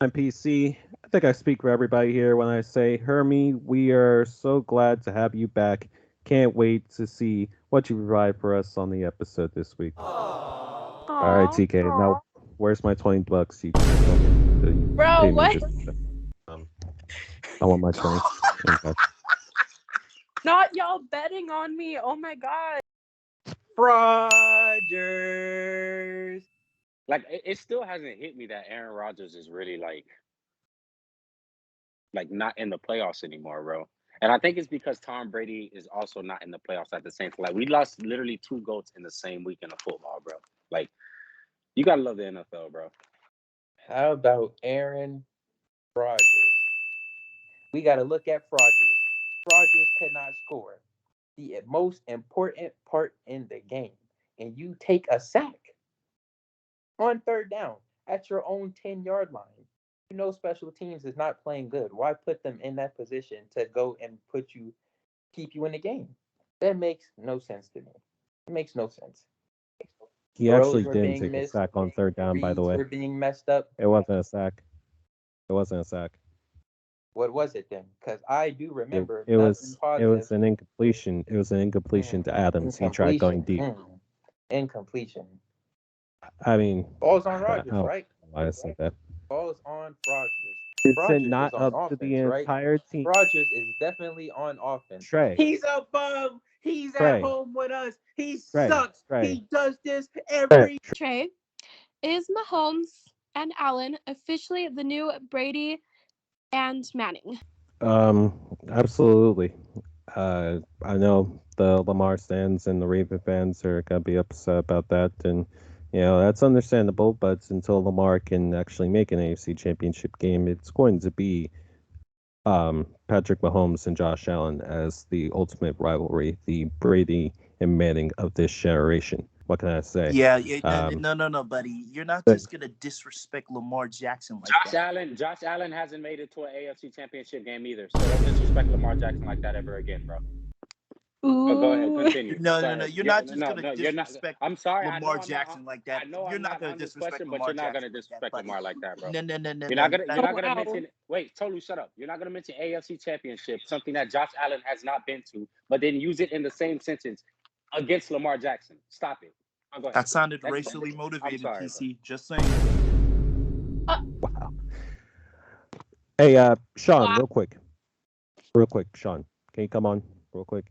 I'm PC. I think I speak for everybody here when I say, Hermi, we are so glad to have you back. Can't wait to see what you provide for us on the episode this week. All right, Aw. TK. Now, where's my $20 you told me that you Bro, paid me what? just um, I want my 20 bucks. Not y'all betting on me. Oh my god. Rodgers. Like it still hasn't hit me that Aaron Rodgers is really like not in the playoffs anymore, bro. And I think it's because Tom Brady is also not in the playoffs at the same time. Like we lost literally two goats in the same weekend of football, bro. Like you gotta love the NFL, bro. How about Aaron Rodgers? We got to look at Rodgers. Rodgers could not score the most important part in the game, and you take a sack on third down at your own 10-yard line. You know special teams is not playing good. Why put them in that position to go and keep you in the game? That makes no sense to me. It makes no sense. He Throws actually were didn't being take a missed. sack on third down, by the Reads way. were being messed up. It wasn't a sack. It wasn't a sack. What was it then? Because I do remember It nothing was positive. an incompletion. It was an incompletion to Adams. He tried going deep. Incompletion. I mean, Ball's on I Rodgers, don't know right? why I said that. Ball's on Rodgers. Is it Rodgers not is on up to offense, the right? entire team? Rodgers is definitely on offense. Trey, He's a bum. He's at Trey, home with us. He Trey, sucks. Trey. He does this every. Trey, is Mahomes and Allen officially the new Brady and Manning? Absolutely. I know the Lamar stands and the Raven fans are gonna be upset about that, and that's understandable. But until Lamar can actually make an AFC Championship game, it's going to be Patrick Mahomes and Josh Allen as the ultimate rivalry, the Brady and Manning of this generation. What can I say? Yeah, Um, no, buddy. You're not but just gonna disrespect Lamar Jackson like Josh that. Josh Allen hasn't made it to an AFC Championship game either. So don't disrespect Lamar Jackson like that ever again, bro. Oh, go ahead, Ooh. continue. No, Go no, no. ahead. You're Yeah, not just no, gonna no, you're not. disrespect I'm sorry. Lamar Jackson like that. I know You're I'm not not gonna on this disrespect question, but Lamar you're not gonna Jackson like that, disrespect buddy. Lamar like that, bro. No, no, no, no, You're no. not gonna Not you're at not all. gonna Wow. mention. Wait, Tolu, shut up. You're not gonna mention AFC Championship, something that Josh Allen has not been to, but then use it in the same sentence against Lamar Jackson. Stop it. Oh, go ahead. That sounded That's, racially I'm motivated, sorry, bro. PC. Just saying. wow. Hey, Sean, Wow. real quick, Sean, can you come on real quick?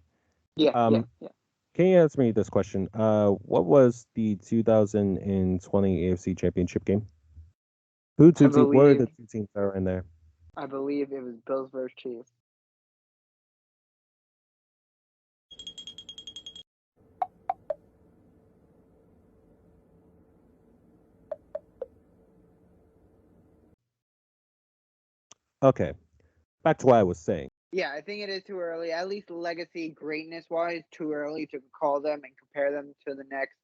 Yeah. Um, can you answer me this question? What was the 2020 AFC Championship game? What are the two teams that are in there? I believe it was Bills versus Chiefs. Okay, back to what I was saying. Yeah, I think it is too early. At least legacy greatness wise, too early to call them and compare them to the next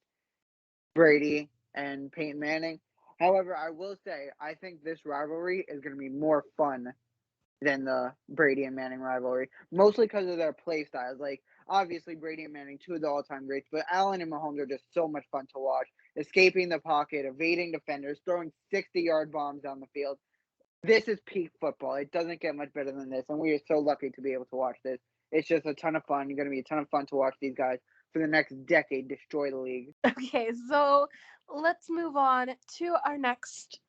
Brady and Peyton Manning. However, I will say I think this rivalry is going to be more fun than the Brady and Manning rivalry, mostly because of their play styles. Like obviously Brady and Manning, two of the all-time greats, but Allen and Mahomes are just so much fun to watch. Escaping the pocket, evading defenders, throwing 60-yard bombs down the field. This is peak football. It doesn't get much better than this, and we are so lucky to be able to watch this. It's just a ton of fun. It's going to be a ton of fun to watch these guys for the next decade destroy the league. Okay, so let's move on to our next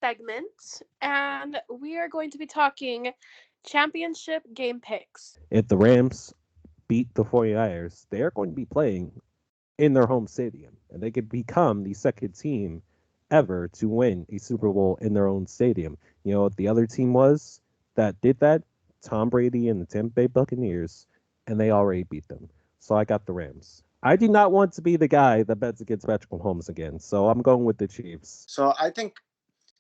segment, and we are going to be talking championship game picks. If the Rams beat the 49ers, they are going to be playing in their home stadium, and they could become the second team ever to win a Super Bowl in their own stadium. You know what the other team was that did that? Tom Brady and the Tampa Bay Buccaneers, and they already beat them. So I got the Rams. I do not want to be the guy that bets against Patrick Mahomes again, so I'm going with the Chiefs. So I think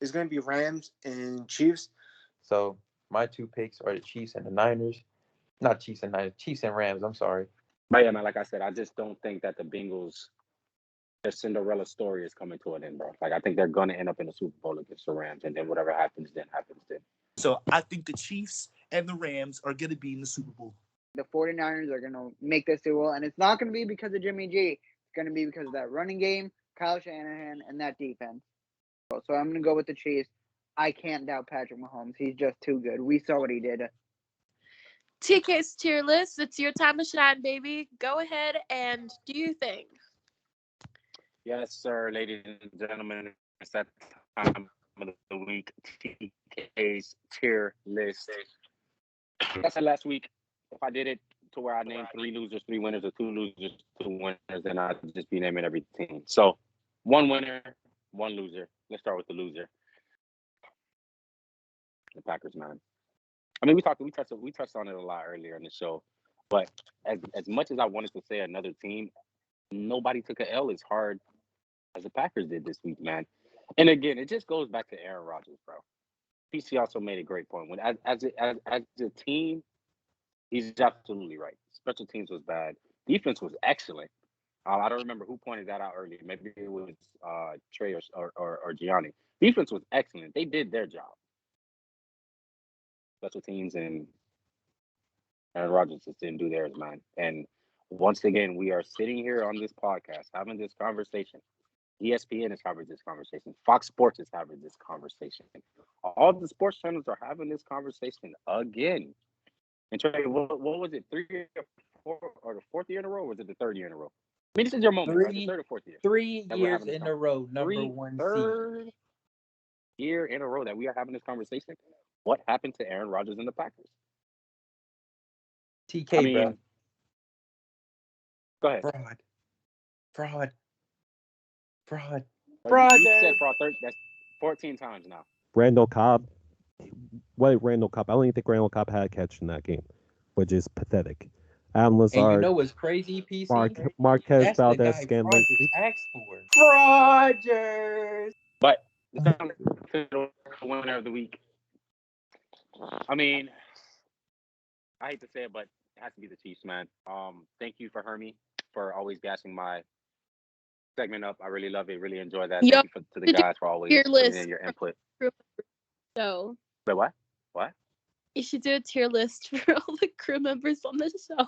it's going to be Rams and Chiefs. So my two picks are the Chiefs and the Niners. Not Chiefs and Niners. Chiefs and Rams. I'm sorry. But yeah, man, like I said, I just don't think that the Bengals, their Cinderella story is coming to an end, bro. Like I think they're gonna end up in the Super Bowl against the Rams, and then whatever happens then happens then. So I think the Chiefs and the Rams are gonna be in the Super Bowl. The 49ers are going to make this Super Bowl, and it's not going to be because of Jimmy G. It's going to be because of that running game, Kyle Shanahan, and that defense. So I'm going to go with the Chiefs. I can't doubt Patrick Mahomes. He's just too good. We saw what he did. TK's tier list. It's your time to shine, baby. Go ahead and do your thing. Yes, sir, ladies and gentlemen. It's that time of the week. TK's tier list. Like I said last week, if I did it to where I named 3 losers, 3 winners, or 2 losers, 2 winners, then I'd just be naming every team. So 1 winner, 1 loser. Let's start with the loser. The Packers, man. I mean, we touched on it a lot earlier in the show, but as much as I wanted to say another team, nobody took a L as hard as the Packers did this week, man. And again, it just goes back to Aaron Rodgers, bro. PC also made a great point. When as a team, he's absolutely right. Special teams was bad. Defense was excellent. I don't remember who pointed that out earlier. Maybe it was Trey or Gianni. Defense was excellent. They did their job. Special teams and Aaron Rodgers just didn't do theirs, man. And once again, we are sitting here on this podcast having this conversation. ESPN is having this conversation. Fox Sports is having this conversation. All the sports channels are having this conversation again. And Trey, what was it, 3 or 4 or the 4th year in a row, or was it the 3rd year in a row? I mean, this is your moment, right? The 3rd or 4th year. 3 that we're years having this in a row, number 3 one seed. 3rd year in a row that we are having this conversation. What happened to Aaron Rodgers and the Packers? TK, I mean, bro. go ahead. Fraud. You said fraud. That's 14 times now. Randall Cobb. What Randall Cobb? I don't even think Randall Cobb had a catch in that game, which is pathetic. Adam Lazard. And you know what's crazy, PC? Marquez That's Valdez the guy Scantling. Rodgers asked for. Rodgers. But the winner of the week. I mean, I hate to say it, but it has to be the Chiefs, man. Thank you for Hermi for always gassing my segment up. I really love it. Really enjoy that. Yo, Thank you to the guys for always tier putting list in your input. So Wait, what? What? you should do a tier list for all the crew members on the show.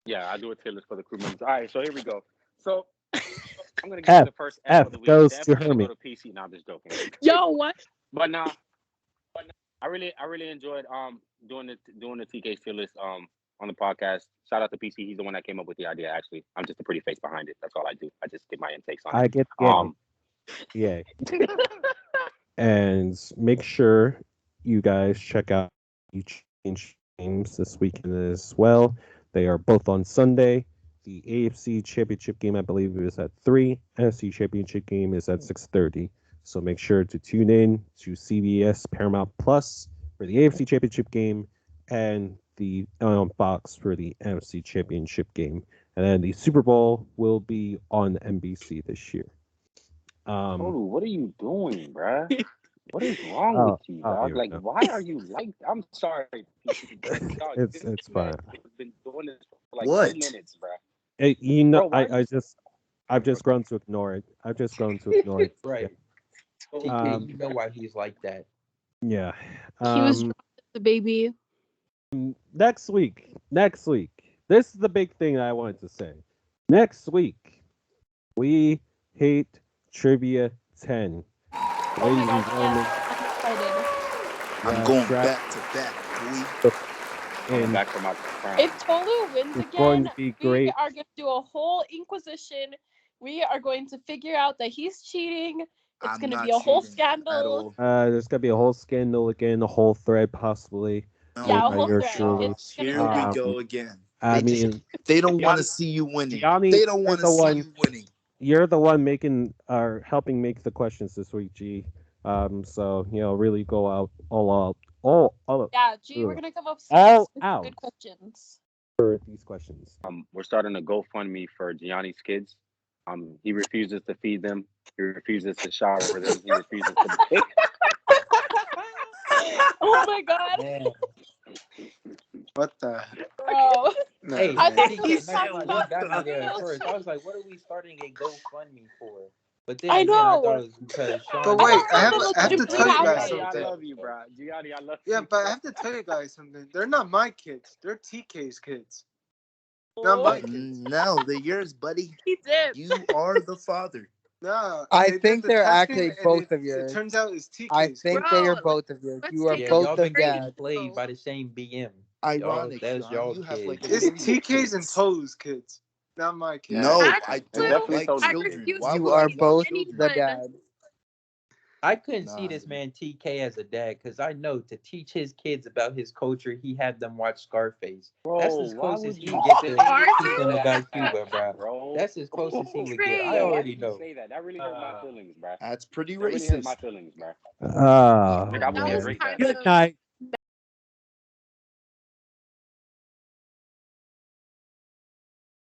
Yeah, I'll do a tier list for the crew members. All right, so here we go. So I'm gonna give you the first F of the week. Goes The F to is gonna Hermi. go to PC. No, I'm just joking. Yo, what? But nah, I really enjoyed doing the TK tier list on the podcast. Shout out to PC. He's the one that came up with the idea. Actually, I'm just a pretty face behind it. That's all I do. I just get my intakes on it. I get yeah. And make sure you guys check out each games this weekend as well. They are both on Sunday. The AFC Championship game, I believe, is at 3. NFC Championship game is at 6:30. So make sure to tune in to CBS Paramount Plus for the AFC Championship game and the on Fox for the NFC Championship game. And then the Super Bowl will be on NBC this year. Tolu, what are you doing, bruh? What is wrong with you, dog? Like, why are you like? I'm sorry. Dog, it's fine. I've been doing this for like 2 minutes, bruh. Hey, you know, Bro, I've just grown to ignore it. Right. TK, you know why he's like that. Yeah. He was the baby. Next week. This is the big thing that I wanted to say. Next week, we hate Trivia 10. Ladies and gentlemen, I'm going back to back, boy. I'm back for my crown. If Tolu wins It's again, going to be great. we are going to do a whole inquisition. We are going to figure out that he's cheating. It's going to be a whole scandal. There's going to be a whole scandal again, a whole thread possibly. Yeah, a whole thread. Here we go again. I mean, they don't want to see you winning. Gianni, They don't want to see you winning. You're the one helping make the questions this week, G. So really go out all out. Yeah, G, we're gonna come up with good questions for these questions. We're starting a GoFundMe for Gianni's kids. He refuses to feed them. He refuses to shower them. He refuses to. Oh my God. Man. What the? Bro. No. Hey, I thought TK, we was next talking time about you got me something there at else. first. I was like, what are we starting a GoFundMe for? But then I again, I know. thought it was because Sean. But wait, I have to to tell you guys Gianni, I something. love you, bro. Gianni, I love you. Yeah, but I have to tell you guys something. They're not my kids. They're TK's kids. Not my kids. No, they're yours, buddy. He did. You are the father. No, I they did think the they're testing, actually and both it, of yours. It turns out it's TK's. I think Bro, they are both of yours. let's You are take Yeah, both y'all the been getting dad. played by the same BM. Ironic, That's Sean. y'all You have like kids. a It's million TK's and kids. Tolu's kids, not my kids. No, Yeah. I It's don't definitely like Tolu's I kids. children. refuse Why to You would I are believe want both children? the anyone. dad. I couldn't see Nah, this dude. man TK as a dad because I know to teach his kids about his culture, he had them watch Scarface. That's Bro, as why close as would he you get to say teaching Scarface? about that, Cuba, bro. bro? That's as close as he would get. I Trey. Why already would you know. say that? That really hurt my feelings, bro. That's pretty That really hurt my racist. feelings, bro. Oh Like I That was wouldn't man. rate that. kind Good of night.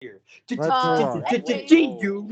Here. Let's move on. anyways, You